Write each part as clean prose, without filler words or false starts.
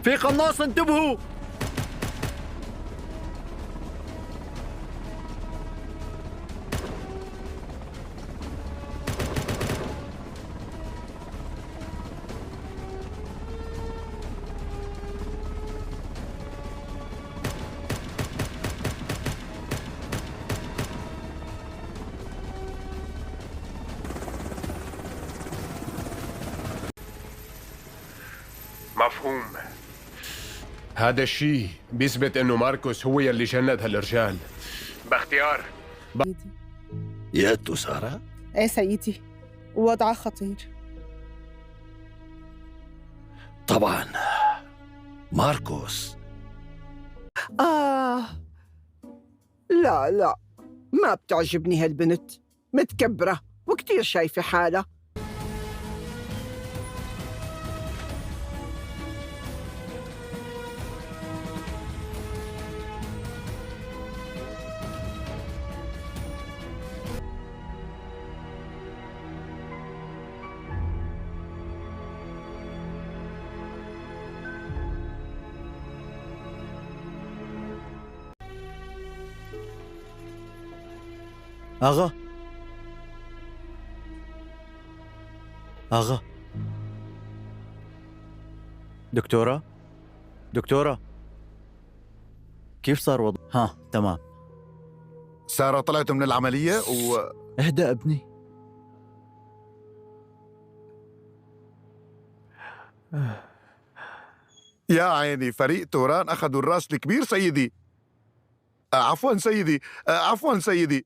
في قناص، انتبهوا. مفهوم. هذا الشيء بيثبت انه ماركوس هو يلي جند هالرجال. باختيار. سيدي. يا تسارة؟ ايه سيدي، وضعه خطير. طبعا ماركوس. لا لا، ما بتعجبني هالبنت، متكبرة وكتير شايفة حالها. آغا، آغا. دكتورة، دكتورة، كيف صار وضع؟ تمام. سارة طلعت من العملية اهدأ ابني. يا عيني، فريق توران أخذوا الراس الكبير سيدي. عفوا سيدي، عفوا سيدي.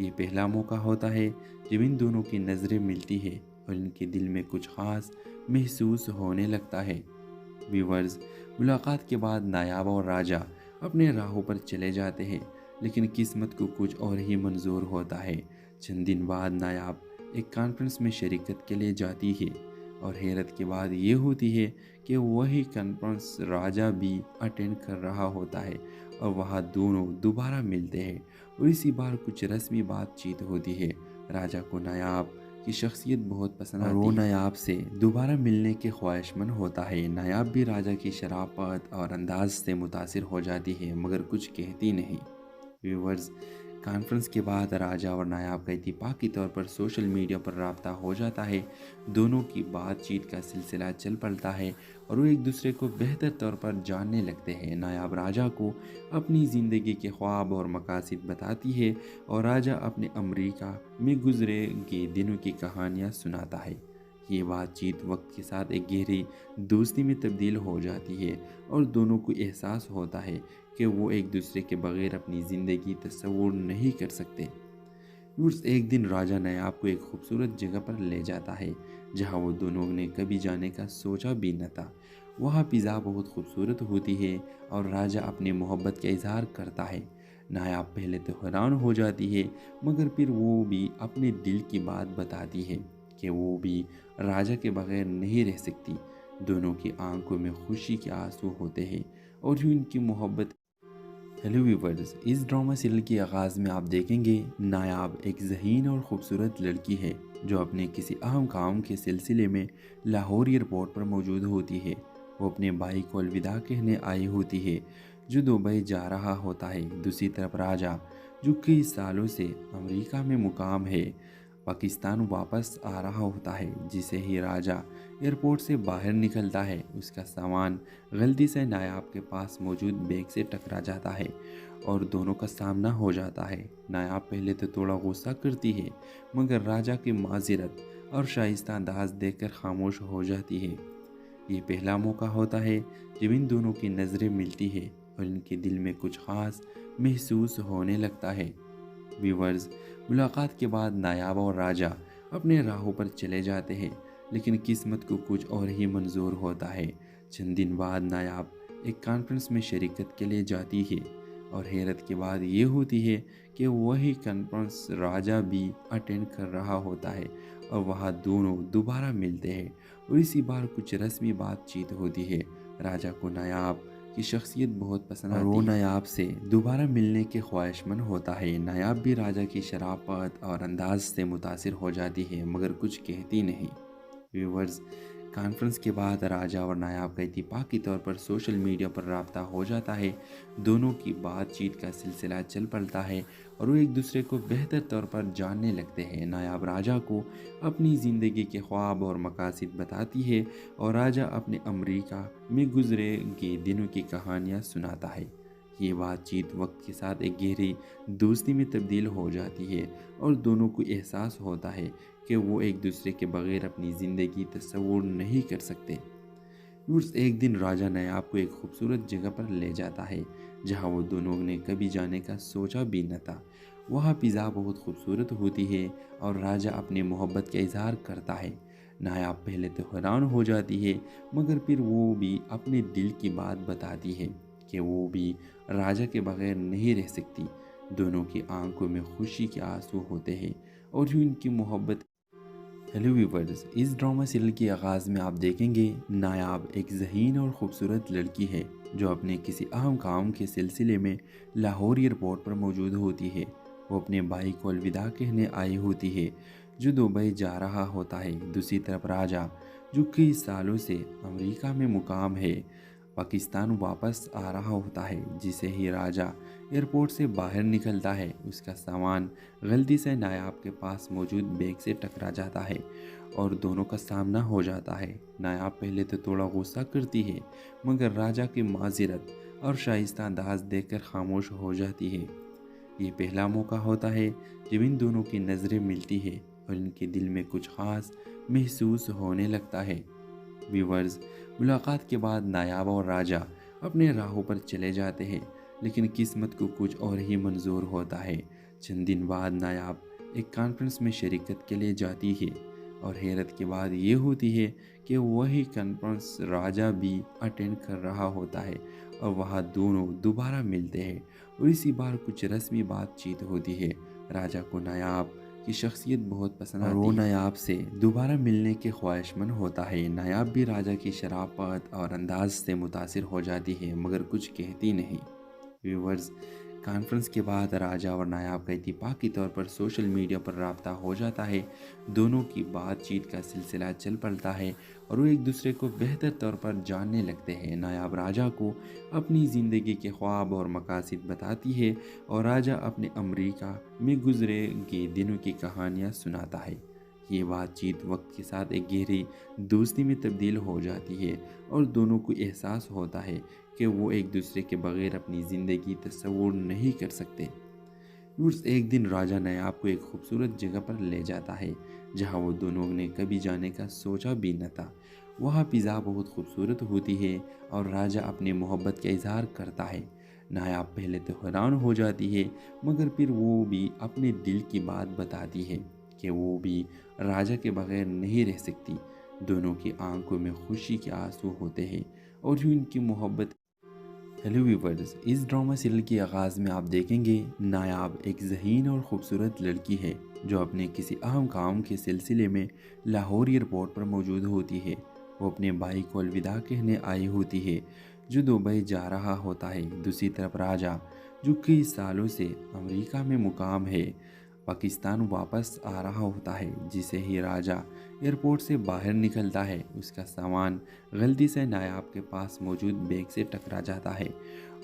یہ پہلا موقع ہوتا ہے جب ان دونوں کی نظریں ملتی ہے اور ان کے دل میں کچھ خاص محسوس ہونے لگتا ہے۔ ویورز، ملاقات کے بعد نایاب اور راجہ اپنے راہوں پر چلے جاتے ہیں، لیکن قسمت کو کچھ اور ہی منظور ہوتا ہے۔ چند دن بعد نایاب ایک کانفرنس میں شرکت کے لیے جاتی ہے اور حیرت کی بات یہ ہوتی ہے کہ وہی کانفرنس راجہ بھی اٹینڈ کر رہا ہوتا ہے اور وہاں دونوں دوبارہ ملتے ہیں اور اسی بار کچھ رسمی بات چیت ہوتی ہے۔ راجہ کو نایاب کی شخصیت بہت پسند آتی ہے اور وہ نایاب سے دوبارہ ملنے کے خواہش مند ہوتا ہے۔ نایاب بھی راجہ کی شرافت اور انداز سے متاثر ہو جاتی ہے مگر کچھ کہتی نہیں۔ ویورز، کانفرنس کے بعد راجہ اور نایاب کا اتفاقی طور پر سوشل میڈیا پر رابطہ ہو جاتا ہے۔ دونوں کی بات چیت کا سلسلہ چل پڑتا ہے اور وہ ایک دوسرے کو بہتر طور پر جاننے لگتے ہیں۔ نایاب راجہ کو اپنی زندگی کے خواب اور مقاصد بتاتی ہے اور راجہ اپنے امریکہ میں گزرے گئے دنوں کی کہانیاں سناتا ہے۔ یہ بات چیت وقت کے ساتھ ایک گہری دوستی میں تبدیل ہو جاتی ہے اور دونوں کو احساس ہوتا ہے کہ وہ ایک دوسرے کے بغیر اپنی زندگی تصور نہیں کر سکتے۔ ایک دن راجہ نایاب کو ایک خوبصورت جگہ پر لے جاتا ہے جہاں وہ دونوں نے کبھی جانے کا سوچا بھی نہ تھا۔ وہاں فضا بہت خوبصورت ہوتی ہے اور راجہ اپنی محبت کا اظہار کرتا ہے۔ نایاب پہلے تو حیران ہو جاتی ہے مگر پھر وہ بھی اپنے دل کی بات بتاتی ہے کہ وہ بھی راجہ کے بغیر نہیں رہ سکتی۔ دونوں کی آنکھوں میں خوشی کے آنسو ہوتے ہیں اور جو ان کی محبت۔ ہیلو ویورز، اس ڈرامہ سیریل کے آغاز میں آپ دیکھیں گے نایاب ایک ذہین اور خوبصورت لڑکی ہے جو اپنے کسی اہم کام کے سلسلے میں لاہور ایئرپورٹ پر موجود ہوتی ہے۔ وہ اپنے بھائی کو الوداع کہنے آئی ہوتی ہے جو دبئی جا رہا ہوتا ہے۔ دوسری طرف راجہ جو کئی سالوں سے امریکہ میں مقام ہے پاکستان واپس آ رہا ہوتا ہے۔ جسے ہی راجہ ایئرپورٹ سے باہر نکلتا ہے اس کا سامان غلطی سے نایاب کے پاس موجود بیگ سے ٹکرا جاتا ہے اور دونوں کا سامنا ہو جاتا ہے۔ نایاب پہلے تو تھوڑا غصہ کرتی ہے مگر راجہ کی معذرت اور شائستہ انداز دیکھ کر خاموش ہو جاتی ہے۔ یہ پہلا موقع ہوتا ہے جب ان دونوں کی نظریں ملتی ہے اور ان کے دل میں کچھ خاص محسوس ہونے لگتا ہے۔ ویورز، ملاقات کے بعد نایاب اور راجہ اپنے راہوں پر چلے جاتے ہیں لیکن قسمت کو کچھ اور ہی منظور ہوتا ہے۔ چند دن بعد نایاب ایک کانفرنس میں شرکت کے لیے جاتی ہے اور حیرت کی بات یہ ہوتی ہے کہ وہی کانفرنس راجہ بھی اٹینڈ کر رہا ہوتا ہے اور وہاں دونوں دوبارہ ملتے ہیں اور اسی بار کچھ رسمی بات چیت ہوتی ہے۔ راجہ کو نایاب کی شخصیت بہت پسند آتی ہے اور وہ نایاب سے دوبارہ ملنے کے خواہش مند ہوتا ہے۔ نایاب بھی راجہ کی شرافت اور انداز سے متاثر ہو جاتی ہے مگر کچھ کہتی نہیں۔ ویورز، کانفرنس کے بعد راجہ اور نایاب کا اتفاقی طور پر سوشل میڈیا پر رابطہ ہو جاتا ہے۔ دونوں کی بات چیت کا سلسلہ چل پڑتا ہے اور وہ ایک دوسرے کو بہتر طور پر جاننے لگتے ہیں۔ نایاب راجہ کو اپنی زندگی کے خواب اور مقاصد بتاتی ہے اور راجہ اپنے امریکہ میں گزرے گئے دنوں کی کہانیاں سناتا ہے۔ یہ بات چیت وقت کے ساتھ ایک گہری دوستی میں تبدیل ہو جاتی ہے اور دونوں کو احساس ہوتا ہے کہ وہ ایک دوسرے کے بغیر اپنی زندگی تصور نہیں کر سکتے۔ ایک دن راجہ نایاب کو ایک خوبصورت جگہ پر لے جاتا ہے جہاں وہ دونوں نے کبھی جانے کا سوچا بھی نہ تھا۔ وہاں فضا بہت خوبصورت ہوتی ہے اور راجہ اپنی محبت کا اظہار کرتا ہے۔ نایاب پہلے تو حیران ہو جاتی ہے مگر پھر وہ بھی اپنے دل کی بات بتاتی ہے کہ وہ بھی راجہ کے بغیر نہیں رہ سکتی۔ دونوں کی آنکھوں میں خوشی کے آنسو ہوتے ہیں اور جو ان کی محبت۔ ہیلو ویورز، اس ڈرامہ سیریل کے آغاز میں آپ دیکھیں گے نایاب ایک ذہین اور خوبصورت لڑکی ہے جو اپنے کسی اہم کام کے سلسلے میں لاہور ایئرپورٹ پر موجود ہوتی ہے۔ وہ اپنے بھائی کو الوداع کہنے آئی ہوتی ہے جو دبئی جا رہا ہوتا ہے۔ دوسری طرف راجہ جو کئی سالوں سے امریکہ میں مقام ہے پاکستان واپس آ رہا ہوتا ہے۔ جسے ہی راجہ ایئرپورٹ سے باہر نکلتا ہے اس کا سامان غلطی سے نایاب کے پاس موجود بیگ سے ٹکرا جاتا ہے اور دونوں کا سامنا ہو جاتا ہے۔ نایاب پہلے تو تھوڑا غصہ کرتی ہے مگر راجہ کی معذرت اور شائستہ انداز دیکھ کر خاموش ہو جاتی ہے۔ یہ پہلا موقع ہوتا ہے جب ان دونوں کی نظریں ملتی ہے اور ان کے دل میں کچھ خاص محسوس ہونے لگتا ہے۔ ویورز، ملاقات کے بعد نایاب اور راجہ اپنے راہوں پر چلے جاتے ہیں لیکن قسمت کو کچھ اور ہی منظور ہوتا ہے۔ چند دن بعد نایاب ایک کانفرنس میں شرکت کے لیے جاتی ہے اور حیرت کی بات یہ ہوتی ہے کہ وہی کانفرنس راجہ بھی اٹینڈ کر رہا ہوتا ہے اور وہاں دونوں دوبارہ ملتے ہیں اور اسی بار کچھ رسمی بات چیت ہوتی ہے۔ راجہ کو نایاب کی شخصیت بہت پسند آتی ہے اور وہ نایاب سے دوبارہ ملنے کے خواہش مند ہوتا ہے۔ نایاب بھی راجہ کی شرافت اور انداز سے متاثر ہو جاتی ہے مگر کچھ کہتی نہیں۔ ویورز، کانفرنس کے بعد راجہ اور نایاب کا اتفاقی طور پر سوشل میڈیا پر رابطہ ہو جاتا ہے۔ دونوں کی بات چیت کا سلسلہ چل پڑتا ہے اور وہ ایک دوسرے کو بہتر طور پر جاننے لگتے ہیں۔ نایاب راجہ کو اپنی زندگی کے خواب اور مقاصد بتاتی ہے اور راجہ اپنے امریکہ میں گزرے گئے دنوں کی کہانیاں سناتا ہے۔ یہ بات چیت وقت کے ساتھ ایک گہری دوستی میں تبدیل ہو جاتی ہے اور دونوں کو احساس ہوتا ہے کہ وہ ایک دوسرے کے بغیر اپنی زندگی تصور نہیں کر سکتے۔ ایک دن راجہ نایاب کو ایک خوبصورت جگہ پر لے جاتا ہے جہاں وہ دونوں نے کبھی جانے کا سوچا بھی نہ تھا۔ وہاں فضا بہت خوبصورت ہوتی ہے اور راجہ اپنے محبت کا اظہار کرتا ہے۔ نایاب پہلے تو حیران ہو جاتی ہے مگر پھر وہ بھی اپنے دل کی بات بتاتی ہے کہ وہ بھی راجہ کے بغیر نہیں رہ سکتی۔ دونوں کی آنکھوں میں خوشی کے آنسو ہوتے ہیں اور یوں ان کی محبت۔ ہیلو ویورز، اس ڈرامہ سیریل کے آغاز میں آپ دیکھیں گے نایاب ایک ذہین اور خوبصورت لڑکی ہے جو اپنے کسی اہم کام کے سلسلے میں لاہور ایئرپورٹ پر موجود ہوتی ہے۔ وہ اپنے بھائی کو الوداع کہنے آئی ہوتی ہے جو دبئی جا رہا ہوتا ہے۔ دوسری طرف راجہ جو کئی سالوں سے امریکہ میں مقام ہے پاکستان واپس آ رہا ہوتا ہے۔ جسے ہی راجہ ایئرپورٹ سے باہر نکلتا ہے اس کا سامان غلطی سے نایاب کے پاس موجود بیگ سے ٹکرا جاتا ہے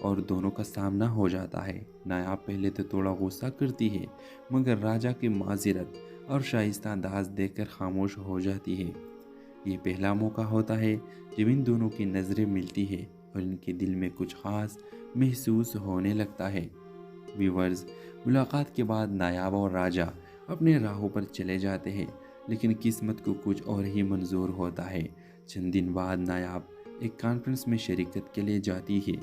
اور دونوں کا سامنا ہو جاتا ہے۔ نایاب پہلے تو تھوڑا غصہ کرتی ہے مگر راجہ کی معذرت اور شائستہ انداز دیکھ کر خاموش ہو جاتی ہے۔ یہ پہلا موقع ہوتا ہے جب ان دونوں کی نظریں ملتی ہے اور ان کے دل میں کچھ خاص محسوس ہونے لگتا ہے۔ ویورز، ملاقات کے بعد نایاب اور راجہ اپنے راہوں پر چلے جاتے ہیں لیکن قسمت کو کچھ اور ہی منظور ہوتا ہے۔ چند دن بعد نایاب ایک کانفرنس میں شرکت کے لیے جاتی ہے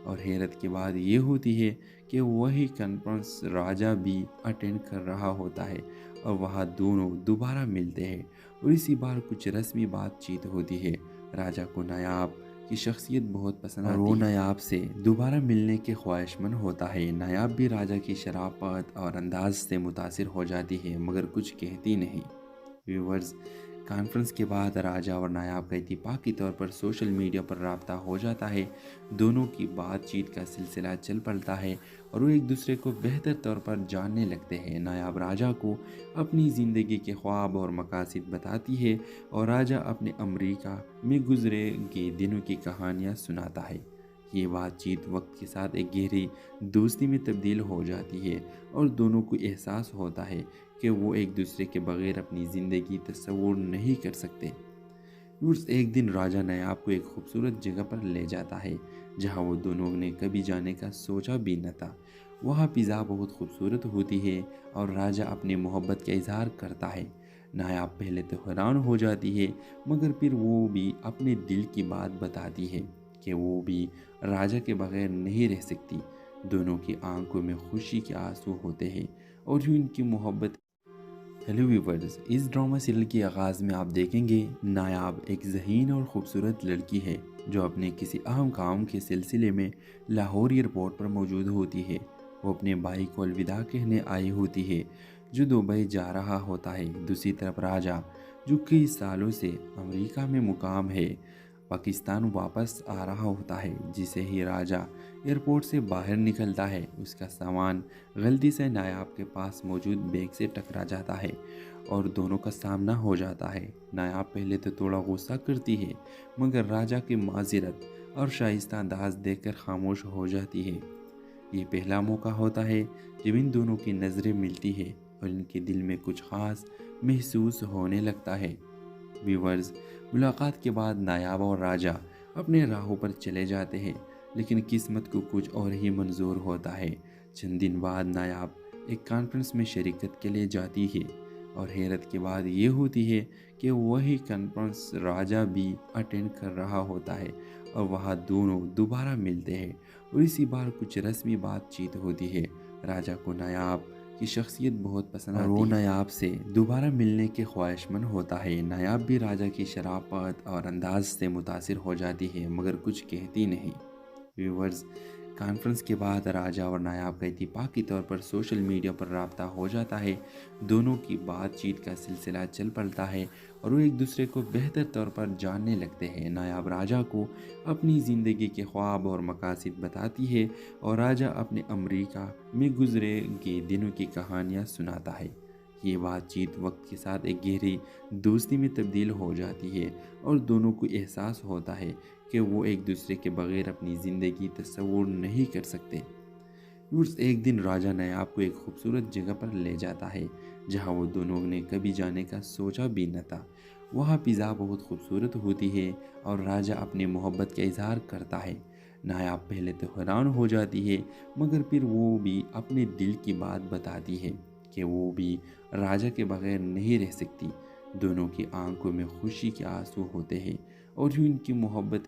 اور حیرت کی بات یہ ہوتی ہے کہ وہی کانفرنس راجہ بھی اٹینڈ کر رہا ہوتا ہے اور وہاں دونوں دوبارہ ملتے ہیں اور اسی بار کچھ رسمی بات چیت ہوتی ہے۔ راجہ کو نایاب کی شخصیت بہت پسند آتی ہے اور وہ نایاب سے دوبارہ ملنے کے خواہش مند ہوتا ہے۔ نایاب بھی راجہ کی شرافت اور انداز سے متاثر ہو جاتی ہے مگر کچھ کہتی نہیں۔ ویورز، کانفرنس کے بعد راجہ اور نایاب کا اتفاقی طور پر سوشل میڈیا پر رابطہ ہو جاتا ہے۔ دونوں کی بات چیت کا سلسلہ چل پڑتا ہے اور وہ ایک دوسرے کو بہتر طور پر جاننے لگتے ہیں۔ نایاب راجہ کو اپنی زندگی کے خواب اور مقاصد بتاتی ہے اور راجہ اپنے امریکہ میں گزرے گئے دنوں کی کہانیاں سناتا ہے۔ یہ بات چیت وقت کے ساتھ ایک گہری دوستی میں تبدیل ہو جاتی ہے اور دونوں کو احساس ہوتا ہے کہ وہ ایک دوسرے کے بغیر اپنی زندگی تصور نہیں کر سکتے۔ ایک دن راجہ نایاب کو ایک خوبصورت جگہ پر لے جاتا ہے جہاں وہ دونوں نے کبھی جانے کا سوچا بھی نہ تھا۔ وہاں فضا بہت خوبصورت ہوتی ہے اور راجہ اپنے محبت کا اظہار کرتا ہے۔ نایاب پہلے تو حیران ہو جاتی ہے مگر پھر وہ بھی اپنے دل کی بات بتاتی ہے کہ وہ بھی راجہ کے بغیر نہیں رہ سکتی۔ دونوں کی آنکھوں میں خوشی کے آنسو ہوتے ہیں اور یوں ان کی محبت۔ ہیلو ویورز، اس ڈرامہ سیریل کے آغاز میں آپ دیکھیں گے نایاب ایک ذہین اور خوبصورت لڑکی ہے جو اپنے کسی اہم کام کے سلسلے میں لاہور ایئرپورٹ پر موجود ہوتی ہے۔ وہ اپنے بھائی کو الوداع کہنے آئی ہوتی ہے جو دبئی جا رہا ہوتا ہے۔ دوسری طرف راجہ جو کئی سالوں سے امریکہ میں مقام ہے پاکستان واپس آ رہا ہوتا ہے۔ جسے ہی راجہ ایئرپورٹ سے باہر نکلتا ہے اس کا سامان غلطی سے نایاب کے پاس موجود بیگ سے ٹکرا جاتا ہے اور دونوں کا سامنا ہو جاتا ہے۔ نایاب پہلے تو تھوڑا غصہ کرتی ہے مگر راجہ کی معذرت اور شائستہ انداز دیکھ کر خاموش ہو جاتی ہے۔ یہ پہلا موقع ہوتا ہے جب ان دونوں کی نظریں ملتی ہے اور ان کے دل میں کچھ خاص محسوس ہونے لگتا ہے۔ ویورز، ملاقات کے بعد نایاب اور راجہ اپنے راہوں پر چلے جاتے ہیں لیکن قسمت کو کچھ اور ہی منظور ہوتا ہے۔ چند دن بعد نایاب ایک کانفرنس میں شرکت کے لیے جاتی ہے اور حیرت کی بات یہ ہوتی ہے کہ وہی کانفرنس راجہ بھی اٹینڈ کر رہا ہوتا ہے اور وہاں دونوں دوبارہ ملتے ہیں اور اسی بار کچھ رسمی بات چیت ہوتی ہے۔ راجہ کو نایاب کی کی شخصیت بہت پسند آتی ہے اور وہ نایاب سے دوبارہ ملنے کے خواہش مند ہوتا ہے۔ نایاب بھی راجہ کی شرافت اور انداز سے متاثر ہو جاتی ہے مگر کچھ کہتی نہیں۔ ویورز، کانفرنس کے بعد راجہ اور نایاب کا اتفاقی طور پر سوشل میڈیا پر رابطہ ہو جاتا ہے۔ دونوں کی بات چیت کا سلسلہ چل پڑتا ہے اور وہ ایک دوسرے کو بہتر طور پر جاننے لگتے ہیں۔ نایاب راجہ کو اپنی زندگی کے خواب اور مقاصد بتاتی ہے اور راجہ اپنے امریکہ میں گزرے گئے دنوں کی کہانیاں سناتا ہے۔ یہ بات چیت وقت کے ساتھ ایک گہری دوستی میں تبدیل ہو جاتی ہے اور دونوں کو احساس ہوتا ہے کہ وہ ایک دوسرے کے بغیر اپنی زندگی تصور نہیں کر سکتے۔ ایک دن راجہ نایاب کو ایک خوبصورت جگہ پر لے جاتا ہے جہاں وہ دونوں نے کبھی جانے کا سوچا بھی نہ تھا۔ وہاں فضا بہت خوبصورت ہوتی ہے اور راجہ اپنے محبت کا اظہار کرتا ہے۔ نایاب پہلے تو حیران ہو جاتی ہے مگر پھر وہ بھی اپنے دل کی بات بتاتی ہے کہ وہ بھی راجہ کے بغیر نہیں رہ سکتی۔ دونوں کی آنکھوں میں خوشی کے آنسو ہوتے ہیں اور یوں ان کی محبت۔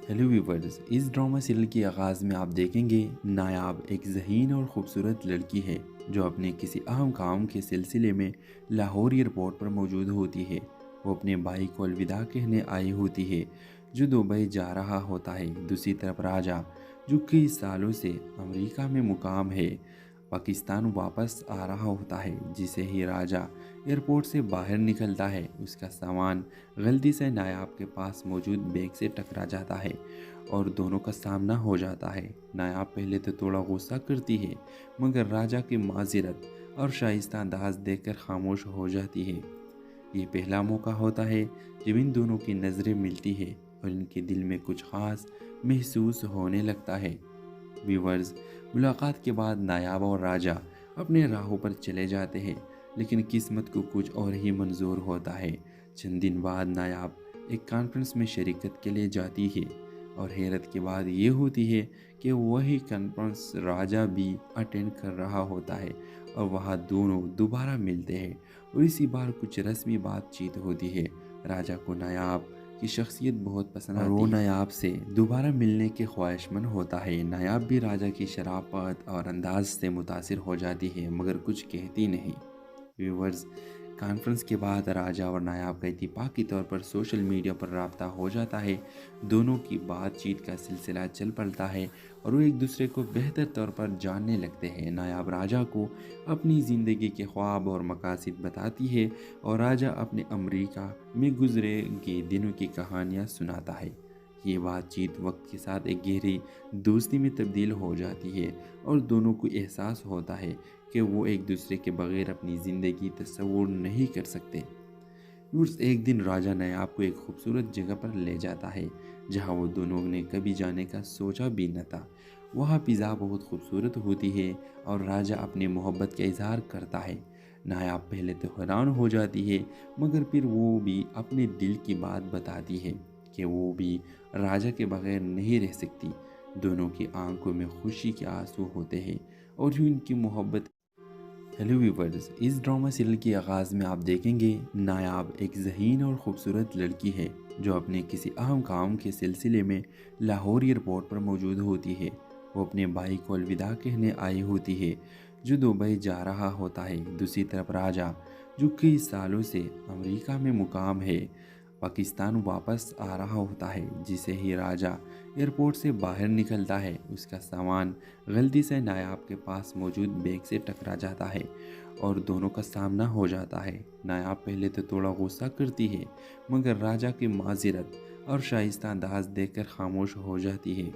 ہیلو ویورز، اس ڈرامہ سیریل کے آغاز میں آپ دیکھیں گے نایاب ایک ذہین اور خوبصورت لڑکی ہے جو اپنے کسی اہم کام کے سلسلے میں لاہور ایئرپورٹ پر موجود ہوتی ہے۔ وہ اپنے بھائی کو الوداع کہنے آئی ہوتی ہے جو دبئی جا رہا ہوتا ہے۔ دوسری طرف راجہ جو کئی سالوں سے امریکہ میں مقام ہے پاکستان واپس آ رہا ہوتا ہے۔ جسے ہی راجہ ایئرپورٹ سے باہر نکلتا ہے اس کا سامان غلطی سے نایاب کے پاس موجود بیگ سے ٹکرا جاتا ہے اور دونوں کا سامنا ہو جاتا ہے۔ نایاب پہلے تو تھوڑا غصہ کرتی ہے مگر راجہ کی معذرت اور شائستہ انداز دیکھ کر خاموش ہو جاتی ہے۔ یہ پہلا موقع ہوتا ہے جب ان دونوں کی نظریں ملتی ہے اور ان کے دل میں کچھ خاص محسوس ہونے لگتا ہے۔ ویورز، ملاقات کے بعد نایاب اور راجہ اپنے راہوں پر چلے جاتے ہیں لیکن قسمت کو کچھ اور ہی منظور ہوتا ہے۔ چند دن بعد نایاب ایک کانفرنس میں شرکت کے لیے جاتی ہے اور حیرت کی بات یہ ہوتی ہے کہ وہی کانفرنس راجہ بھی اٹینڈ کر رہا ہوتا ہے اور وہاں دونوں دوبارہ ملتے ہیں اور اسی بار کچھ رسمی بات چیت ہوتی ہے۔ راجہ کو نایاب کی شخصیت بہت پسند آتی ہے اور وہ نایاب سے دوبارہ ملنے کے خواہش مند ہوتا ہے۔ نایاب بھی راجہ کی شرافت اور انداز سے متاثر ہو جاتی ہے مگر کچھ کہتی نہیں۔ ویورز، کانفرنس کے بعد راجہ اور نایاب کا اتفاقی طور پر سوشل میڈیا پر رابطہ ہو جاتا ہے۔ دونوں کی بات چیت کا سلسلہ چل پڑتا ہے اور وہ ایک دوسرے کو بہتر طور پر جاننے لگتے ہیں۔ نایاب راجہ کو اپنی زندگی کے خواب اور مقاصد بتاتی ہے اور راجہ اپنے امریکہ میں گزرے گئے دنوں کی کہانیاں سناتا ہے۔ یہ بات چیت وقت کے ساتھ ایک گہری دوستی میں تبدیل ہو جاتی ہے اور دونوں کو احساس ہوتا ہے کہ وہ ایک دوسرے کے بغیر اپنی زندگی تصور نہیں کر سکتے۔ ایک دن راجہ نایاب کو ایک خوبصورت جگہ پر لے جاتا ہے جہاں وہ دونوں نے کبھی جانے کا سوچا بھی نہ تھا۔ وہاں فضا بہت خوبصورت ہوتی ہے اور راجہ اپنے محبت کا اظہار کرتا ہے۔ نایاب پہلے تو حیران ہو جاتی ہے مگر پھر وہ بھی اپنے دل کی بات بتاتی ہے کہ وہ بھی راجہ کے بغیر نہیں رہ سکتی۔ دونوں کی آنکھوں میں خوشی کے آنسو ہوتے ہیں اور یوں ان کی محبت۔ ہیلو ویورز، اس ڈرامہ سیریل کے آغاز میں آپ دیکھیں گے نایاب ایک ذہین اور خوبصورت لڑکی ہے جو اپنے کسی اہم کام کے سلسلے میں لاہور ایئرپورٹ پر موجود ہوتی ہے۔ وہ اپنے بھائی کو الوداع کہنے آئی ہوتی ہے جو دبئی جا رہا ہوتا ہے۔ دوسری طرف راجہ جو کئی سالوں سے امریکہ میں مقام ہے پاکستان واپس آ رہا ہوتا ہے۔ جسے ہی راجہ ایئرپورٹ سے باہر نکلتا ہے اس کا سامان غلطی سے نایاب کے پاس موجود بیگ سے ٹکرا جاتا ہے اور دونوں کا سامنا ہو جاتا ہے۔ نایاب پہلے تو تھوڑا غصہ کرتی ہے مگر راجہ کی معذرت اور شائستہ انداز دیکھ کر خاموش ہو جاتی ہے۔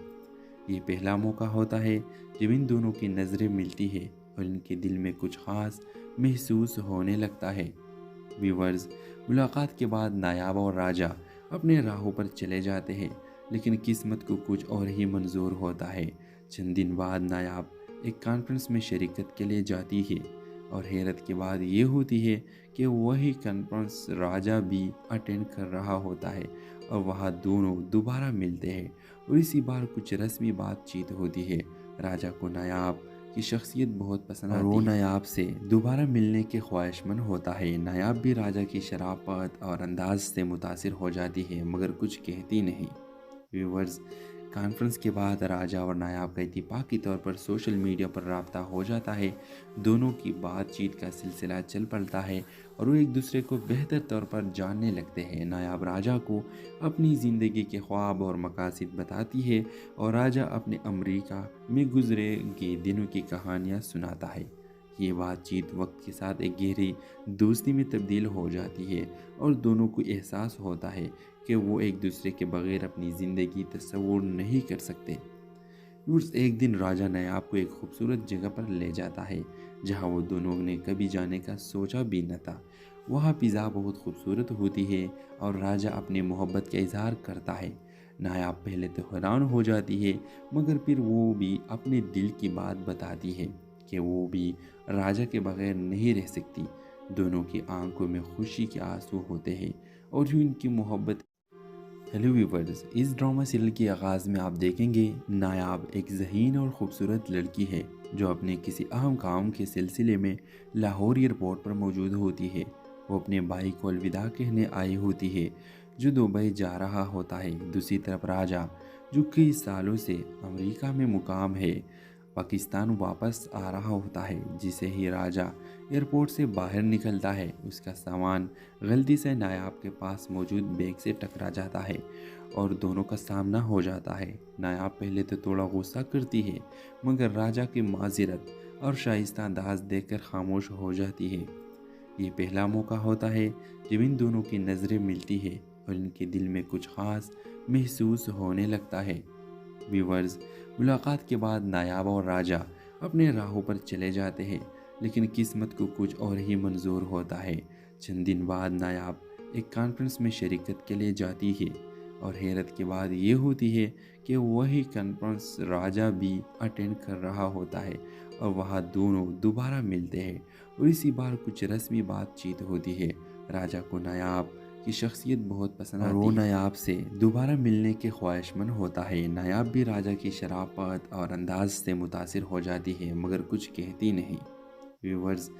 یہ پہلا موقع ہوتا ہے جب ان دونوں کی نظریں ملتی ہے اور ان کے دل میں کچھ خاص محسوس ہونے لگتا ہے۔ ویورز، ملاقات کے بعد نایاب اور راجہ اپنے راہوں پر چلے جاتے ہیں لیکن قسمت کو کچھ اور ہی منظور ہوتا ہے۔ چند دن بعد نایاب ایک کانفرنس میں شرکت کے لیے جاتی ہے اور حیرت کی بات یہ ہوتی ہے کہ وہی کانفرنس راجہ بھی اٹینڈ کر رہا ہوتا ہے اور وہاں دونوں دوبارہ ملتے ہیں اور اسی بار کچھ رسمی بات چیت ہوتی ہے۔ راجہ کو نایاب کی شخصیت بہت پسند آتی ہے اور وہ نایاب سے دوبارہ ملنے کے خواہش مند ہوتا ہے۔ نایاب بھی راجہ کی شرافت اور انداز سے متاثر ہو جاتی ہے مگر کچھ کہتی نہیں۔ ویورز، کانفرنس کے بعد راجہ اور نایاب کا اتفاقی طور پر سوشل میڈیا پر رابطہ ہو جاتا ہے۔ دونوں کی بات چیت کا سلسلہ چل پڑتا ہے اور وہ ایک دوسرے کو بہتر طور پر جاننے لگتے ہیں۔ نایاب راجہ کو اپنی زندگی کے خواب اور مقاصد بتاتی ہے اور راجہ اپنے امریکہ میں گزرے گئے دنوں کی کہانیاں سناتا ہے۔ یہ بات چیت وقت کے ساتھ ایک گہری دوستی میں تبدیل ہو جاتی ہے اور دونوں کو احساس ہوتا ہے کہ وہ ایک دوسرے کے بغیر اپنی زندگی تصور نہیں کر سکتے۔ ایک دن راجہ نایاب کو ایک خوبصورت جگہ پر لے جاتا ہے جہاں وہ دونوں نے کبھی جانے کا سوچا بھی نہ تھا۔ وہاں فضا بہت خوبصورت ہوتی ہے اور راجہ اپنے محبت کا اظہار کرتا ہے۔ نایاب پہلے تو حیران ہو جاتی ہے مگر پھر وہ بھی اپنے دل کی بات بتاتی ہے کہ وہ بھی راجہ کے بغیر نہیں رہ سکتی۔ دونوں کی آنکھوں میں خوشی کے آنسو ہوتے ہیں اور یوں ان کی محبت۔ ہیلو ویورز، اس ڈرامہ سیریل کے آغاز میں آپ دیکھیں گے نایاب ایک ذہین اور خوبصورت لڑکی ہے جو اپنے کسی اہم کام کے سلسلے میں لاہور ایئرپورٹ پر موجود ہوتی ہے۔ وہ اپنے بھائی کو الوداع کہنے آئی ہوتی ہے جو دبئی جا رہا ہوتا ہے۔ دوسری طرف راجہ جو کئی سالوں سے امریکہ میں مقام ہے پاکستان واپس آ رہا ہوتا ہے۔ جسے ہی راجہ ایئرپورٹ سے باہر نکلتا ہے اس کا سامان غلطی سے نایاب کے پاس موجود بیگ سے ٹکرا جاتا ہے اور دونوں کا سامنا ہو جاتا ہے۔ نایاب پہلے تو تھوڑا غصہ کرتی ہے مگر راجہ کی معذرت اور شائستہ انداز دیکھ کر خاموش ہو جاتی ہے۔ یہ پہلا موقع ہوتا ہے جب ان دونوں کی نظریں ملتی ہے اور ان کے دل میں کچھ خاص محسوس ہونے لگتا ہے۔ ویورز، ملاقات کے بعد نایاب اور راجہ اپنے راہوں پر چلے جاتے ہیں لیکن قسمت کو کچھ اور ہی منظور ہوتا ہے۔ چند دن بعد نایاب ایک کانفرنس میں شرکت کے لیے جاتی ہے اور حیرت کے بعد یہ ہوتی ہے کہ وہی کانفرنس راجہ بھی اٹینڈ کر رہا ہوتا ہے اور وہاں دونوں دوبارہ ملتے ہیں اور اسی بار کچھ رسمی بات چیت ہوتی ہے۔ راجہ کو نایاب کی شخصیت بہت پسند آتی ہے اور وہ نایاب سے دوبارہ ملنے کے خواہش مند ہوتا ہے۔ نایاب بھی راجہ کی شرافت اور انداز سے متاثر ہو جاتی ہے مگر کچھ کہتی نہیں۔ ویورز،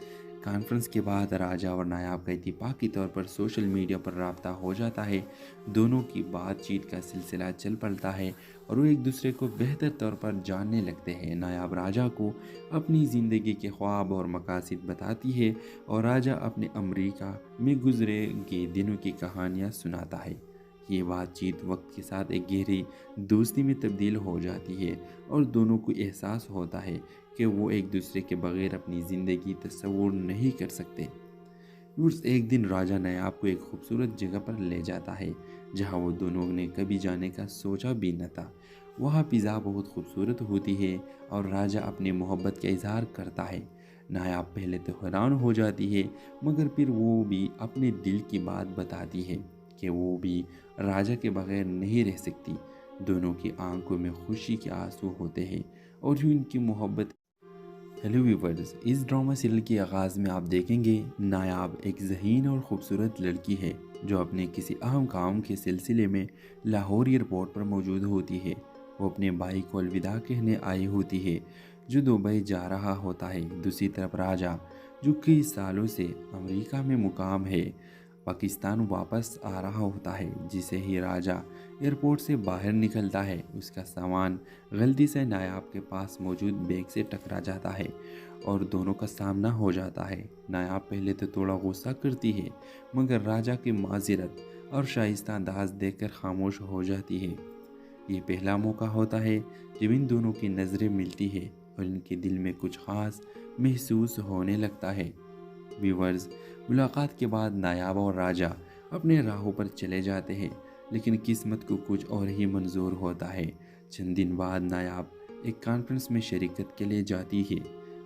کانفرنس کے بعد راجہ اور نایاب کا اتفاقی طور پر سوشل میڈیا پر رابطہ ہو جاتا ہے۔ دونوں کی بات چیت کا سلسلہ چل پڑتا ہے اور وہ ایک دوسرے کو بہتر طور پر جاننے لگتے ہیں۔ نایاب راجہ کو اپنی زندگی کے خواب اور مقاصد بتاتی ہے اور راجہ اپنے امریکہ میں گزرے گئے دنوں کی کہانیاں سناتا ہے۔ یہ بات چیت وقت کے ساتھ ایک گہری دوستی میں تبدیل ہو جاتی ہے اور دونوں کو احساس ہوتا ہے کہ وہ ایک دوسرے کے بغیر اپنی زندگی تصور نہیں کر سکتے۔ ایک دن راجہ نایاب کو ایک خوبصورت جگہ پر لے جاتا ہے جہاں وہ دونوں نے کبھی جانے کا سوچا بھی نہ تھا۔ وہاں فضا بہت خوبصورت ہوتی ہے اور راجہ اپنے محبت کا اظہار کرتا ہے۔ نایاب پہلے تو حیران ہو جاتی ہے مگر پھر وہ بھی اپنے دل کی بات بتاتی ہے کہ وہ بھی راجہ کے بغیر نہیں رہ سکتی۔ دونوں کی آنکھوں میں خوشی کے آنسو ہوتے ہیں اور یوں ان کی محبت۔ ہیلو ویورز، اس ڈرامہ سیریل کے آغاز میں آپ دیکھیں گے نایاب ایک ذہین اور خوبصورت لڑکی ہے جو اپنے کسی اہم کام کے سلسلے میں لاہور ایئرپورٹ پر موجود ہوتی ہے۔ وہ اپنے بھائی کو الوداع کہنے آئی ہوتی ہے جو دبئی جا رہا ہوتا ہے۔ دوسری طرف راجہ جو کئی سالوں سے امریکہ میں مقام ہے پاکستان واپس آ رہا ہوتا ہے۔ جسے ہی راجہ ایئرپورٹ سے باہر نکلتا ہے اس کا سامان غلطی سے نایاب کے پاس موجود بیگ سے ٹکرا جاتا ہے اور دونوں کا سامنا ہو جاتا ہے۔ نایاب پہلے تو تھوڑا غصہ کرتی ہے مگر راجہ کی معذرت اور شائستہ انداز دیکھ کر خاموش ہو جاتی ہے۔ یہ پہلا موقع ہوتا ہے جب ان دونوں کی نظریں ملتی ہے اور ان کے دل میں کچھ خاص محسوس ہونے لگتا ہے۔ ویورز، ملاقات کے بعد نایاب اور راجہ اپنے راہوں پر چلے جاتے ہیں لیکن قسمت کو کچھ اور ہی منظور ہوتا ہے۔ چند دن بعد نایاب ایک کانفرنس میں شرکت کے لیے جاتی ہے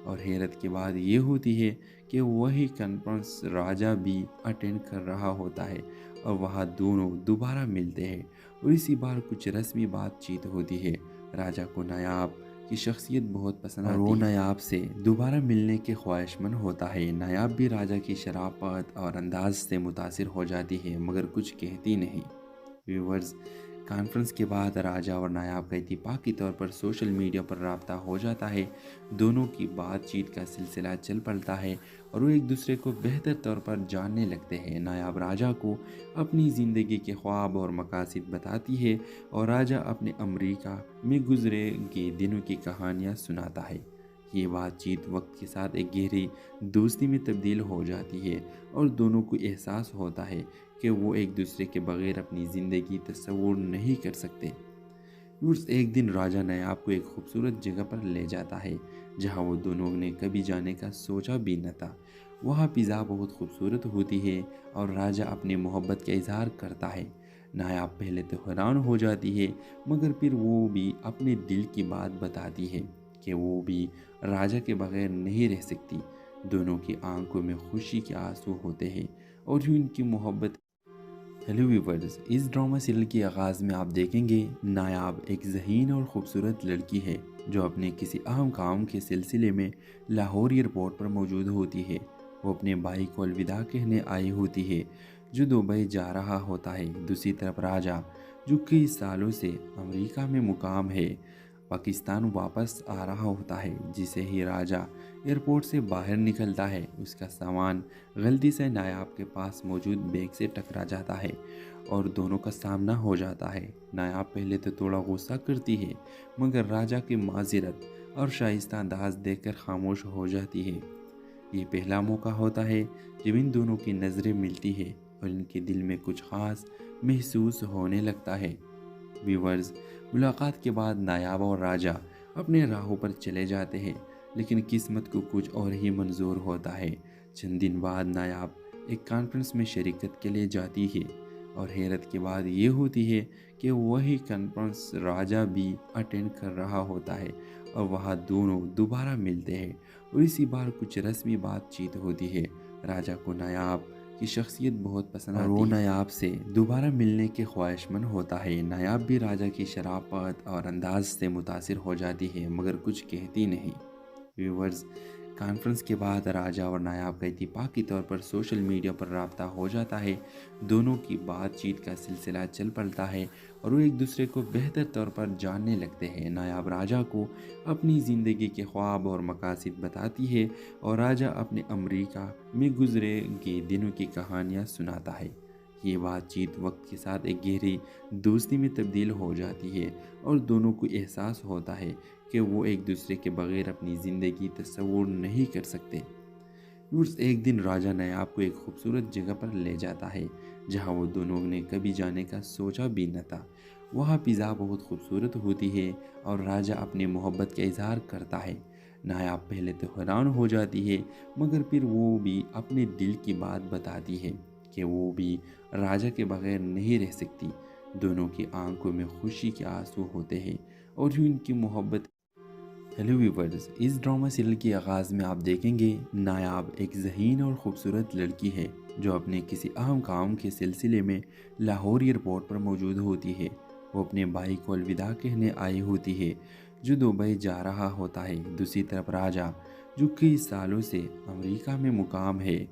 اور حیرت کے بعد یہ ہوتی ہے کہ وہی کانفرنس راجہ بھی اٹینڈ کر رہا ہوتا ہے اور وہاں دونوں دوبارہ ملتے ہیں اور اسی بار کچھ رسمی بات چیت ہوتی ہے۔ راجہ کو نایاب کی شخصیت بہت پسند آتی ہے اور وہ نایاب سے دوبارہ ملنے کے خواہش مند ہوتا ہے۔ نایاب بھی راجہ کی شرافت اور انداز سے متاثر ہو جاتی ہے مگر کچھ کہتی نہیں۔ ویورز، کانفرنس کے بعد راجہ اور نایاب کا اتفاقی طور پر سوشل میڈیا پر رابطہ ہو جاتا ہے۔ دونوں کی بات چیت کا سلسلہ چل پڑتا ہے اور وہ ایک دوسرے کو بہتر طور پر جاننے لگتے ہیں۔ نایاب راجہ کو اپنی زندگی کے خواب اور مقاصد بتاتی ہے اور راجہ اپنے امریکہ میں گزرے گئے دنوں کی کہانیاں سناتا ہے۔ یہ بات چیت وقت کے ساتھ ایک گہری دوستی میں تبدیل ہو جاتی ہے اور دونوں کو احساس ہوتا ہے کہ وہ ایک دوسرے کے بغیر اپنی زندگی تصور نہیں کر سکتے۔ ایک دن راجہ نایاب کو ایک خوبصورت جگہ پر لے جاتا ہے جہاں وہ دونوں نے کبھی جانے کا سوچا بھی نہ تھا۔ وہاں فضا بہت خوبصورت ہوتی ہے اور راجہ اپنی محبت کا اظہار کرتا ہے۔ نایاب پہلے تو حیران ہو جاتی ہے مگر پھر وہ بھی اپنے دل کی بات بتاتی ہے کہ وہ بھی راجہ کے بغیر نہیں رہ سکتی۔ دونوں کی آنکھوں میں خوشی کے آنسو ہوتے ہیں اور یوں ان کی محبت۔ ہیلو ویورز، اس ڈرامہ سیریل کے آغاز میں آپ دیکھیں گے نایاب ایک ذہین اور خوبصورت لڑکی ہے جو اپنے کسی اہم کام کے سلسلے میں لاہور ایئرپورٹ پر موجود ہوتی ہے۔ وہ اپنے بھائی کو الوداع کہنے آئی ہوتی ہے جو دبئی جا رہا ہوتا ہے۔ دوسری طرف راجہ جو کئی سالوں سے امریکہ میں مقام ہے پاکستان واپس آ رہا ہوتا ہے۔ جسے ہی راجہ ایئرپورٹ سے باہر نکلتا ہے اس کا سامان غلطی سے نایاب کے پاس موجود بیگ سے ٹکرا جاتا ہے اور دونوں کا سامنا ہو جاتا ہے۔ نایاب پہلے تو تھوڑا غصہ کرتی ہے مگر راجہ کی معذرت اور شائستہ انداز دیکھ کر خاموش ہو جاتی ہے۔ یہ پہلا موقع ہوتا ہے جب ان دونوں کی نظریں ملتی ہے اور ان کے دل میں کچھ خاص محسوس ہونے لگتا ہے۔ ویورز، ملاقات کے بعد نایاب اور راجہ اپنے راہوں پر چلے جاتے ہیں لیکن قسمت کو کچھ اور ہی منظور ہوتا ہے۔ چند دن بعد نایاب ایک کانفرنس میں شرکت کے لیے جاتی ہے اور حیرت کی بات یہ ہوتی ہے کہ وہی کانفرنس راجہ بھی اٹینڈ کر رہا ہوتا ہے اور وہاں دونوں دوبارہ ملتے ہیں اور اسی بار کچھ رسمی بات چیت ہوتی ہے۔ راجہ کو نایاب کی شخصیت بہت پسند آتی ہے اور وہ نایاب سے دوبارہ ملنے کے خواہش مند ہوتا ہے۔ نایاب بھی راجہ کی شرافت اور انداز سے متاثر ہو جاتی ہے مگر کچھ کہتی نہیں۔ ویورز، کانفرنس کے بعد راجہ اور نایاب کا اتفاقی طور پر سوشل میڈیا پر رابطہ ہو جاتا ہے۔ دونوں کی بات چیت کا سلسلہ چل پڑتا ہے اور وہ ایک دوسرے کو بہتر طور پر جاننے لگتے ہیں۔ نایاب راجہ کو اپنی زندگی کے خواب اور مقاصد بتاتی ہے اور راجہ اپنے امریکہ میں گزرے گئے دنوں کی کہانیاں سناتا ہے۔ یہ بات چیت وقت کے ساتھ ایک گہری دوستی میں تبدیل ہو جاتی ہے اور دونوں کو احساس ہوتا ہے کہ وہ ایک دوسرے کے بغیر اپنی زندگی تصور نہیں کر سکتے۔ ایک دن راجہ نایاب کو ایک خوبصورت جگہ پر لے جاتا ہے جہاں وہ دونوں نے کبھی جانے کا سوچا بھی نہ تھا۔ وہاں فضا بہت خوبصورت ہوتی ہے اور راجہ اپنی محبت کا اظہار کرتا ہے۔ نایاب پہلے تو حیران ہو جاتی ہے مگر پھر وہ بھی اپنے دل کی بات بتاتی ہے کہ وہ بھی راجہ کے بغیر نہیں رہ سکتی۔ دونوں کی آنکھوں میں خوشی کے آنسو ہوتے ہیں اور یوں ان کی محبت۔ ہیلو ویورز، اس ڈرامہ سیریل کے آغاز میں آپ دیکھیں گے نایاب ایک ذہین اور خوبصورت لڑکی ہے جو اپنے کسی اہم کام کے سلسلے میں لاہور ایئرپورٹ پر موجود ہوتی ہے۔ وہ اپنے بھائی کو الوداع کہنے آئی ہوتی ہے جو دبئی جا رہا ہوتا ہے۔ دوسری طرف راجہ جو کئی سالوں سے امریکہ میں مقام ہے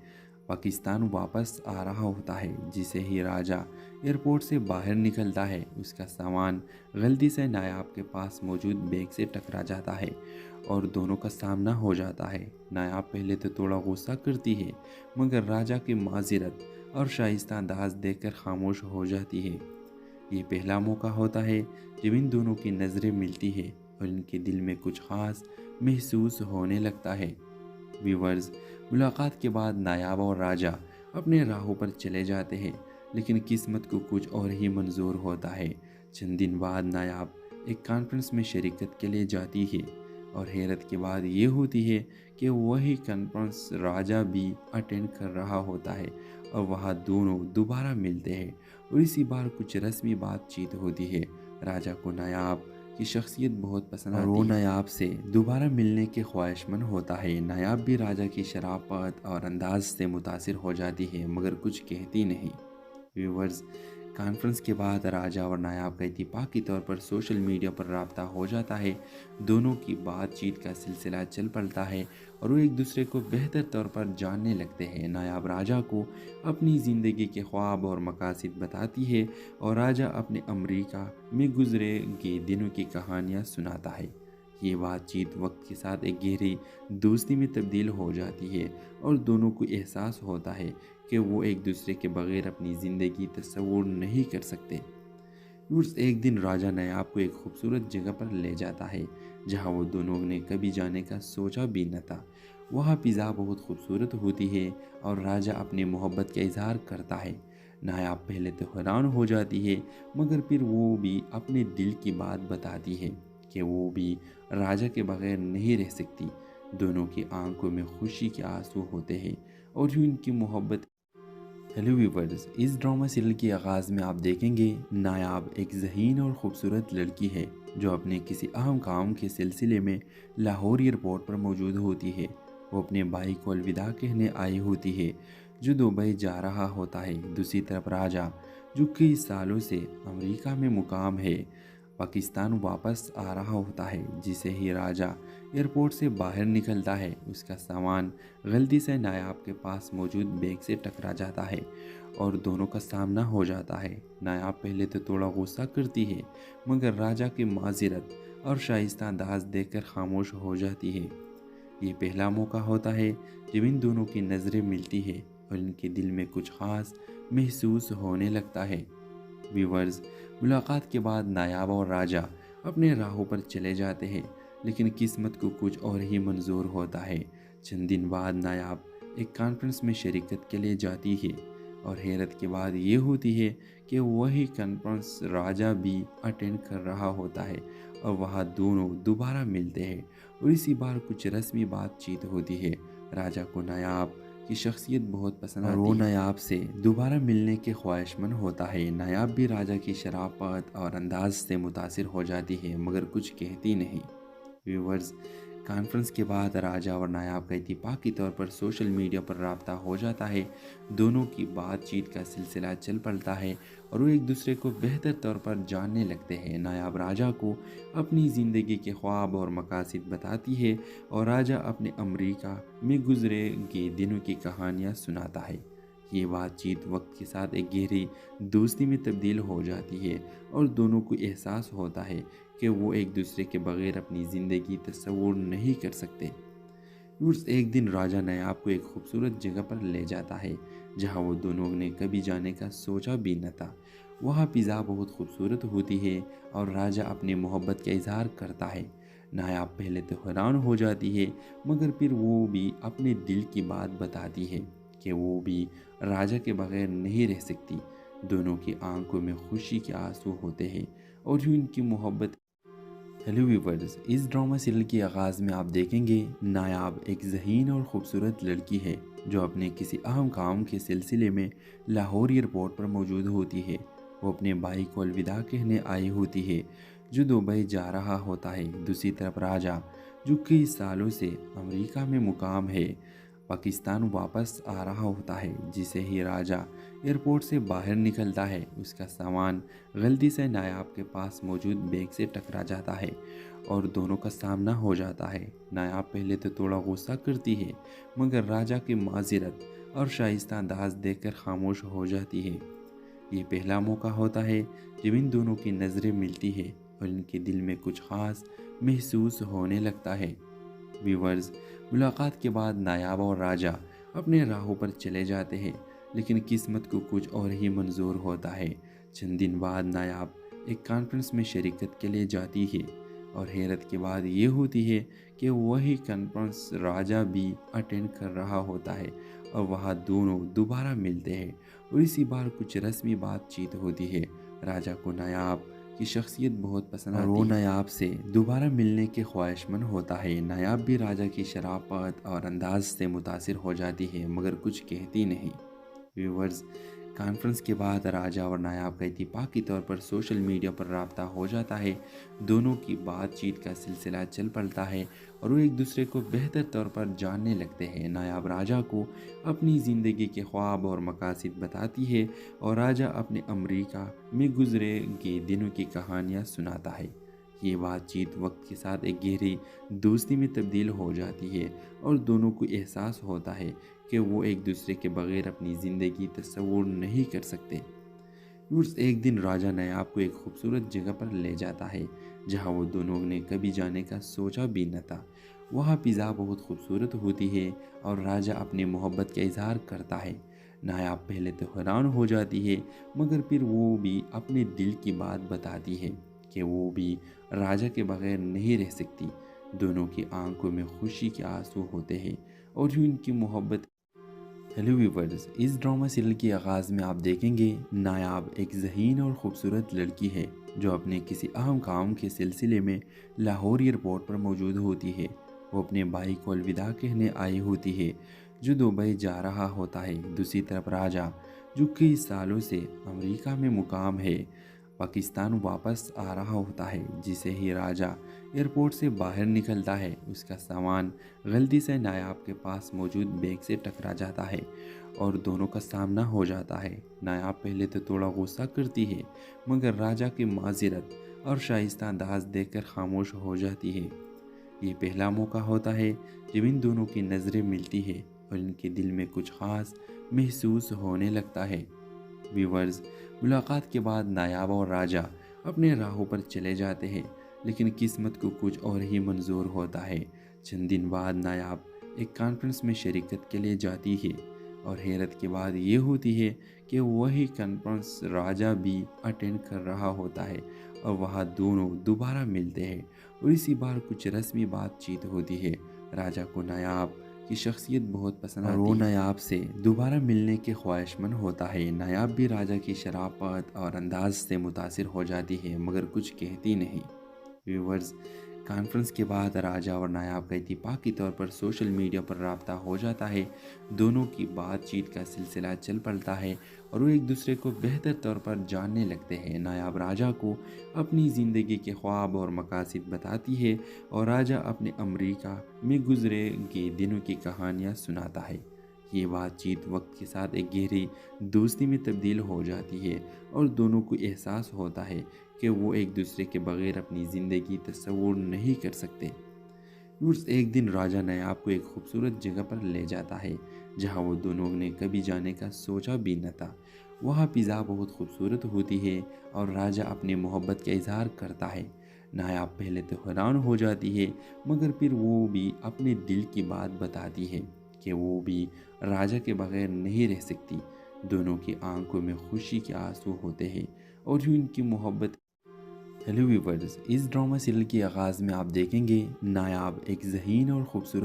پاکستان واپس آ رہا ہوتا ہے۔ جسے ہی راجہ ایئرپورٹ سے باہر نکلتا ہے اس کا سامان غلطی سے نایاب کے پاس موجود بیگ سے ٹکرا جاتا ہے اور دونوں کا سامنا ہو جاتا ہے۔ نایاب پہلے تو تھوڑا غصہ کرتی ہے مگر راجہ کی معذرت اور شائستہ انداز دیکھ کر خاموش ہو جاتی ہے۔ یہ پہلا موقع ہوتا ہے جب ان دونوں کی نظریں ملتی ہے اور ان کے دل میں کچھ خاص محسوس ہونے لگتا ہے۔ ویورز، ملاقات کے بعد نایاب اور راجہ اپنے راہوں پر چلے جاتے ہیں لیکن قسمت کو کچھ اور ہی منظور ہوتا ہے۔ چند دن بعد نایاب ایک کانفرنس میں شرکت کے لیے جاتی ہے اور حیرت کی بات یہ ہوتی ہے کہ وہی کانفرنس راجہ بھی اٹینڈ کر رہا ہوتا ہے اور وہاں دونوں دوبارہ ملتے ہیں اور اسی بار کچھ رسمی بات چیت ہوتی ہے۔ راجہ کو نایاب کی شخصیت بہت پسند آتی ہے اور وہ نایاب سے دوبارہ ملنے کے خواہش مند ہوتا ہے۔ نایاب بھی راجہ کی شرافت اور انداز سے متاثر ہو جاتی ہے مگر کچھ کہتی نہیں۔ ویورز، کانفرنس کے بعد راجہ اور نایاب کا اتفاقی طور پر سوشل میڈیا پر رابطہ ہو جاتا ہے۔ دونوں کی بات چیت کا سلسلہ چل پڑتا ہے اور وہ ایک دوسرے کو بہتر طور پر جاننے لگتے ہیں۔ نایاب راجہ کو اپنی زندگی کے خواب اور مقاصد بتاتی ہے اور راجہ اپنے امریکہ میں گزرے گئے دنوں کی کہانیاں سناتا ہے۔ یہ بات چیت وقت کے ساتھ ایک گہری دوستی میں تبدیل ہو جاتی ہے اور دونوں کو احساس ہوتا ہے کہ وہ ایک دوسرے کے بغیر اپنی زندگی تصور نہیں کر سکتے۔ ایک دن راجہ نایاب کو ایک خوبصورت جگہ پر لے جاتا ہے جہاں وہ دونوں نے کبھی جانے کا سوچا بھی نہ تھا۔ وہاں فضا بہت خوبصورت ہوتی ہے اور راجہ اپنے محبت کا اظہار کرتا ہے۔ نایاب پہلے تو حیران ہو جاتی ہے مگر پھر وہ بھی اپنے دل کی بات بتاتی ہے کہ وہ بھی راجہ کے بغیر نہیں رہ سکتی۔ دونوں کی آنکھوں میں خوشی کے آنسو ہوتے ہیں اور یوں ان کی محبت۔ ہیلو ویورز، اس ڈرامہ سیریل کے آغاز میں آپ دیکھیں گے نایاب ایک ذہین اور خوبصورت لڑکی ہے جو اپنے کسی اہم کام کے سلسلے میں لاہور ایئرپورٹ پر موجود ہوتی ہے۔ وہ اپنے بھائی کو الوداع کہنے آئی ہوتی ہے جو دبئی جا رہا ہوتا ہے۔ دوسری طرف راجہ جو کئی سالوں سے امریکہ میں مقام ہے پاکستان واپس آ رہا ہوتا ہے۔ جسے ہی راجہ ایئرپورٹ سے باہر نکلتا ہے اس کا سامان غلطی سے نایاب کے پاس موجود بیگ سے ٹکرا جاتا ہے اور دونوں کا سامنا ہو جاتا ہے۔ نایاب پہلے تو تھوڑا غصہ کرتی ہے مگر راجہ کی معذرت اور شائستہ انداز دیکھ کر خاموش ہو جاتی ہے۔ یہ پہلا موقع ہوتا ہے جب ان دونوں کی نظریں ملتی ہے اور ان کے دل میں کچھ خاص محسوس ہونے لگتا ہے۔ ویورز، ملاقات کے بعد نایاب اور راجہ اپنے راہوں پر چلے جاتے ہیں لیکن قسمت کو کچھ اور ہی منظور ہوتا ہے۔ چند دن بعد نایاب ایک کانفرنس میں شرکت کے لیے جاتی ہے اور حیرت کے بعد یہ ہوتی ہے کہ وہی کانفرنس راجہ بھی اٹینڈ کر رہا ہوتا ہے اور وہاں دونوں دوبارہ ملتے ہیں اور اسی بار کچھ رسمی بات چیت ہوتی ہے۔ راجہ کو نایاب کی شخصیت بہت پسند آتی ہے اور وہ نایاب سے دوبارہ ملنے کے خواہش مند ہوتا ہے۔ نایاب بھی راجہ کی شرافت اور انداز سے متاثر ہو جاتی ہے مگر کچھ کہتی نہیں۔ ویورز، کانفرنس کے بعد راجہ اور نایاب کا اتفاقی طور پر سوشل میڈیا پر رابطہ ہو جاتا ہے۔ دونوں کی بات چیت کا سلسلہ چل پڑتا ہے اور وہ ایک دوسرے کو بہتر طور پر جاننے لگتے ہیں۔ نایاب راجہ کو اپنی زندگی کے خواب اور مقاصد بتاتی ہے اور راجہ اپنے امریکہ میں گزرے گئے دنوں کی کہانیاں سناتا ہے۔ یہ بات چیت وقت کے ساتھ ایک گہری دوستی میں تبدیل ہو جاتی ہے اور دونوں کو احساس ہوتا ہے کہ وہ ایک دوسرے کے بغیر اپنی زندگی تصور نہیں کر سکتے۔ ایک دن راجہ نایاب کو ایک خوبصورت جگہ پر لے جاتا ہے جہاں وہ دونوں نے کبھی جانے کا سوچا بھی نہ تھا۔ وہاں فضا بہت خوبصورت ہوتی ہے اور راجہ اپنے محبت کا اظہار کرتا ہے۔ نایاب پہلے تو حیران ہو جاتی ہے مگر پھر وہ بھی اپنے دل کی بات بتاتی ہے کہ وہ بھی راجہ کے بغیر نہیں رہ سکتی۔ دونوں کی آنکھوں میں خوشی کے آنسو ہوتے ہیں اور یوں ان کی محبت۔ ہیلو ویورز، اس ڈرامہ سیریل کے آغاز میں آپ دیکھیں گے نایاب ایک ذہین اور خوبصورت لڑکی ہے جو اپنے کسی اہم کام کے سلسلے میں لاہور ایئرپورٹ پر موجود ہوتی ہے۔ وہ اپنے بھائی کو الوداع کہنے آئی ہوتی ہے جو دبئی جا رہا ہوتا ہے۔ دوسری طرف راجہ جو کئی سالوں سے امریکہ میں مقام ہے پاکستان واپس آ رہا ہوتا ہے۔ جسے ہی راجہ ایئرپورٹ سے باہر نکلتا ہے اس کا سامان غلطی سے نایاب کے پاس موجود بیگ سے ٹکرا جاتا ہے اور دونوں کا سامنا ہو جاتا ہے۔ نایاب پہلے تو تھوڑا غصہ کرتی ہے مگر راجہ کی معذرت اور شائستہ انداز دیکھ کر خاموش ہو جاتی ہے۔ یہ پہلا موقع ہوتا ہے جب ان دونوں کی نظریں ملتی ہے اور ان کے دل میں کچھ خاص محسوس ہونے لگتا ہے۔ ویورز، ملاقات کے بعد نایاب اور راجہ اپنے راہوں پر چلے جاتے ہیں لیکن قسمت کو کچھ اور ہی منظور ہوتا ہے۔ چند دن بعد نایاب ایک کانفرنس میں شرکت کے لیے جاتی ہے اور حیرت کے بعد یہ ہوتی ہے کہ وہی کانفرنس راجہ بھی اٹینڈ کر رہا ہوتا ہے اور وہاں دونوں دوبارہ ملتے ہیں اور اسی بار کچھ رسمی بات چیت ہوتی ہے۔ راجہ کو نایاب کی شخصیت بہت پسند آتی ہے اور وہ نایاب سے دوبارہ ملنے کے خواہش مند ہوتا ہے۔ نایاب بھی راجہ کی شرافت اور انداز سے متاثر ہو جاتی ہے مگر کچھ کہتی نہیں۔ ویورز، کانفرنس کے بعد راجہ اور نایاب کا اتفاقی طور پر سوشل میڈیا پر رابطہ ہو جاتا ہے۔ دونوں کی بات چیت کا سلسلہ چل پڑتا ہے اور وہ ایک دوسرے کو بہتر طور پر جاننے لگتے ہیں۔ نایاب راجہ کو اپنی زندگی کے خواب اور مقاصد بتاتی ہے اور راجہ اپنے امریکہ میں گزرے گئے دنوں کی کہانیاں سناتا ہے۔ یہ بات چیت وقت کے ساتھ ایک گہری دوستی میں تبدیل ہو جاتی ہے اور دونوں کو احساس ہوتا ہے کہ وہ ایک دوسرے کے بغیر اپنی زندگی تصور نہیں کر سکتے۔ ایک دن راجہ نایاب کو ایک خوبصورت جگہ پر لے جاتا ہے جہاں وہ دونوں نے کبھی جانے کا سوچا بھی نہ تھا۔ وہاں فضا بہت خوبصورت ہوتی ہے اور راجہ اپنے محبت کا اظہار کرتا ہے۔ نایاب پہلے تو حیران ہو جاتی ہے مگر پھر وہ بھی اپنے دل کی بات بتاتی ہے کہ وہ بھی راجہ کے بغیر نہیں رہ سکتی۔ دونوں کی آنکھوں میں خوشی کے آنسو ہوتے ہیں اور یوں ان کی محبت۔ ہیلو ویورز، اس ڈرامہ سیریل کے آغاز میں آپ دیکھیں گے نایاب ایک ذہین اور خوبصورت لڑکی ہے جو اپنے کسی اہم کام کے سلسلے میں لاہور ایئرپورٹ پر موجود ہوتی ہے۔ وہ اپنے بھائی کو الوداع کہنے آئی ہوتی ہے جو دبئی جا رہا ہوتا ہے۔ دوسری طرف راجہ جو کئی سالوں سے امریکہ میں مقام ہے پاکستان واپس آ رہا ہوتا ہے۔ جسے ہی راجہ ایئرپورٹ سے باہر نکلتا ہے اس کا سامان غلطی سے نایاب کے پاس موجود بیگ سے ٹکرا جاتا ہے اور دونوں کا سامنا ہو جاتا ہے۔ نایاب پہلے تو تھوڑا غصہ کرتی ہے مگر راجہ کی معذرت اور شائستہ انداز دیکھ کر خاموش ہو جاتی ہے۔ یہ پہلا موقع ہوتا ہے جب ان دونوں کی نظریں ملتی ہے اور ان کے دل میں کچھ خاص محسوس ہونے لگتا ہے۔ ویورز، ملاقات کے بعد نایاب اور راجہ اپنے راہوں پر چلے جاتے ہیں لیکن قسمت کو کچھ اور ہی منظور ہوتا ہے۔ چند دن بعد نایاب ایک کانفرنس میں شرکت کے لیے جاتی ہے اور حیرت کی بات یہ ہوتی ہے کہ وہی کانفرنس راجہ بھی اٹینڈ کر رہا ہوتا ہے اور وہاں دونوں دوبارہ ملتے ہیں اور اسی بار کچھ رسمی بات چیت ہوتی ہے۔ راجہ کو نایاب کی شخصیت بہت پسند آتی ہے اور وہ نایاب سے دوبارہ ملنے کے خواہش مند ہوتا ہے۔ نایاب بھی راجہ کی شرافت اور انداز سے متاثر ہو جاتی ہے مگر کچھ کہتی نہیں۔ ویورز، کانفرنس کے بعد راجہ اور نایاب کا اتفاقی طور پر سوشل میڈیا پر رابطہ ہو جاتا ہے۔ دونوں کی بات چیت کا سلسلہ چل پڑتا ہے اور وہ ایک دوسرے کو بہتر طور پر جاننے لگتے ہیں۔ نایاب راجہ کو اپنی زندگی کے خواب اور مقاصد بتاتی ہے اور راجہ اپنے امریکہ میں گزرے گئے دنوں کی کہانیاں سناتا ہے۔ یہ بات چیت وقت کے ساتھ ایک گہری دوستی میں تبدیل ہو جاتی ہے اور دونوں کو احساس ہوتا ہے کہ وہ ایک دوسرے کے بغیر اپنی زندگی تصور نہیں کر سکتے۔ ایک دن راجہ نایاب کو ایک خوبصورت جگہ پر لے جاتا ہے جہاں وہ دونوں نے کبھی جانے کا سوچا بھی نہ تھا۔ وہاں فضا بہت خوبصورت ہوتی ہے اور راجہ اپنے محبت کا اظہار کرتا ہے۔ نایاب پہلے تو حیران ہو جاتی ہے مگر پھر وہ بھی اپنے دل کی بات بتاتی ہے کہ وہ بھی راجہ کے بغیر نہیں رہ سکتی۔ دونوں کی آنکھوں میں خوشی کے آنسو ہوتے ہیں اور یوں ان کی محبت۔ ہیلو ویورز، اس ڈرامہ سیریل کے آغاز میں آپ دیکھیں گے نایاب ایک ذہین اور خوبصورت